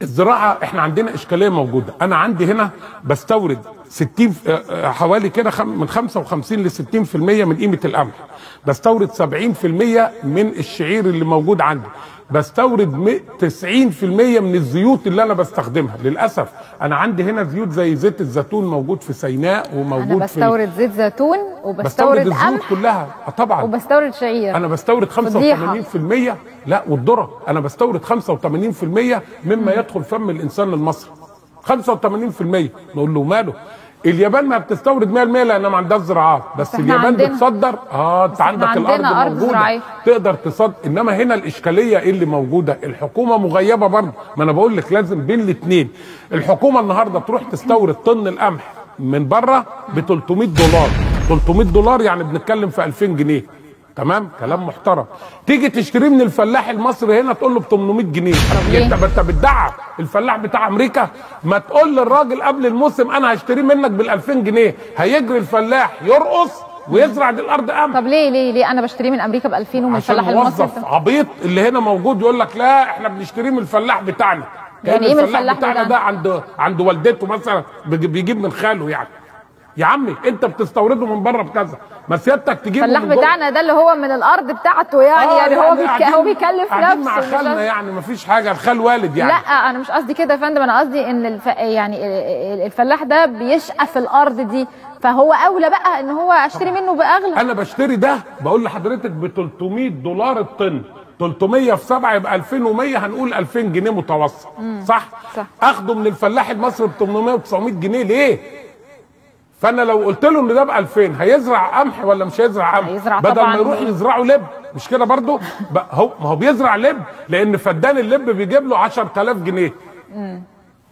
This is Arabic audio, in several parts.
الزراعه احنا عندنا اشكاليه موجوده. انا عندي هنا بستورد 60 حوالي كده من 55 ل 60% من قيمه القمح، بستورد 70% من الشعير اللي موجود عندي، بستورد 90% من الزيوت اللي انا بستخدمها. للاسف انا عندي هنا زيوت زي زيت الزيتون موجود في سيناء وموجود أنا بستورد زيت زيتون وبستورد الزيوت كلها طبعا، وبستورد شعير. انا بستورد 85%. لا والذره انا بستورد 85% مما يدخل فم الانسان المصري. 85%. نقول له ماله؟ اليابان ما بتستورد 100% لانها ما عندهاش زراعات، بس اليابان بتصدر. انت عندك الارض موجوده تقدر تصدر. انما هنا الاشكاليه اللي موجوده الحكومه مغيبه برضه. ما انا بقول لك لازم بين الاثنين. الحكومه النهارده تروح تستورد طن القمح من بره ب $300. $300 يعني بنتكلم في 2000 جنيه. تمام؟ كلام محترم. تيجي تشتريه من الفلاح المصري هنا تقول له ب 800 جنيه. انت بتدعم الفلاح بتاع امريكا؟ ما تقول للراجل قبل الموسم انا هشتريه منك بال 2000 جنيه، هيجري الفلاح يرقص ويزرع دي الارض قمح. طب ليه انا بشتريه من امريكا ب 2000 ومن الفلاح المصري؟ عشان موظف عبيط اللي هنا موجود يقول لك لا احنا بنشتريه من الفلاح بتاعنا. يعني ايه من الفلاح بتاعنا ده عند والدته مثلا بيجيب من خاله يعني. يا عمي انت بتستورده من بره بكذا، ما سيادتك تجيبه الفلاح بتاعنا ده اللي هو من الارض بتاعته يعني هو بيكلف نفسه مع خالنا يعني ما فيش حاجه، الخال والد يعني. لا انا مش قصدي كده يا فندم، انا قصدي ان يعني الفلاح ده بيشقى في الارض دي، فهو اولى بقى ان هو اشتري منه باغلى. انا بشتري ده بقول لحضرتك ب $300 الطن، 300 في 7 يبقى 2100، هنقول 2000 جنيه متوسط. صح؟ اخده من الفلاح المصري ب 800 و 900 جنيه ليه؟ فانا لو قلت له ان ده ب 2000 هيزرع قمح ولا مش هيزرع قمح؟ هيزرع بدل طبعا. ما يروح يزرعوا لب، مش كده برضه؟ ما هو بيزرع لب لان فدان اللب بيجيب له 10000 جنيه.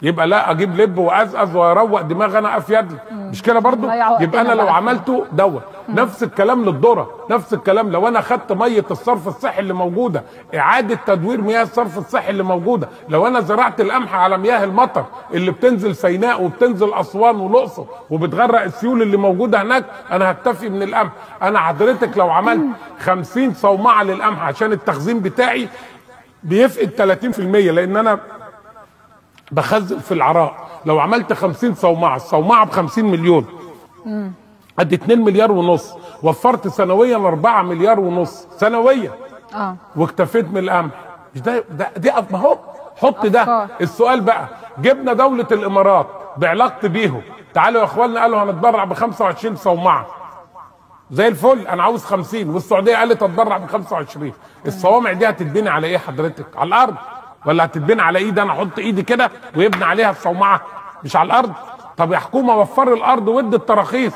يبقى لا اجيب لب وازقز واروق دماغ انا افيد لي، مش كده برضه؟ يبقى انا لو عملته دوت نفس الكلام للذره، نفس الكلام لو انا خدت ميه الصرف الصحي اللي موجوده، اعاده تدوير مياه الصرف الصحي اللي موجوده، لو انا زرعت القمح على مياه المطر اللي بتنزل سيناء وبتنزل اسوان والاقصر وبتغرق السيول اللي موجوده هناك، انا هكتفي من القمح. انا حضرتك لو عملت 50 صومعه للقمح عشان التخزين بتاعي بيفقد 30%، لان انا بخزن في العراء. لو عملت 50 صومعه، الصومعه ب 50 مليون، ادي 2 مليار ونص، وفرت سنويا 4 مليار ونص سنويا. واكتفيت من القمح. مش ده ما هو حط ده. السؤال بقى، جبنا دوله الامارات بعلاقتي بيهم، تعالوا يا اخواننا قالوا هنتبرع ب 25 صومعه زي الفل، انا عاوز 50، والسعوديه قالت اتبرع ب 25. الصوامع دي هتتبني على ايه حضرتك؟ على الارض ولا هتتبني على ايدي انا احط ايدي كده ويبني عليها الصومعه؟ مش على الارض. طب يا حكومه وفر الارض وادي التراخيص،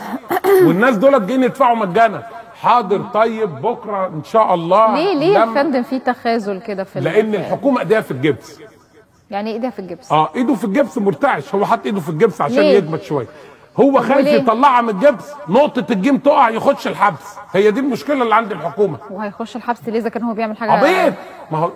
والناس دولت جايين يدفعوا مجانا. حاضر طيب بكره ان شاء الله. ليه يا فندم في تخاذل كده في لان الحكومه ايديها في الجبس. يعني ايه ايديها في الجبس؟ ايده في الجبس مرتعش، هو حط ايده في الجبس عشان يجمد شويه. هو خايف يطلعها من الجبس، نقطه الجيم تقع يخش الحبس. هي دي المشكله اللي عند الحكومه. وهيخش الحبس ليه اذا كان هو بيعمل حاجه عبيط؟ ما هو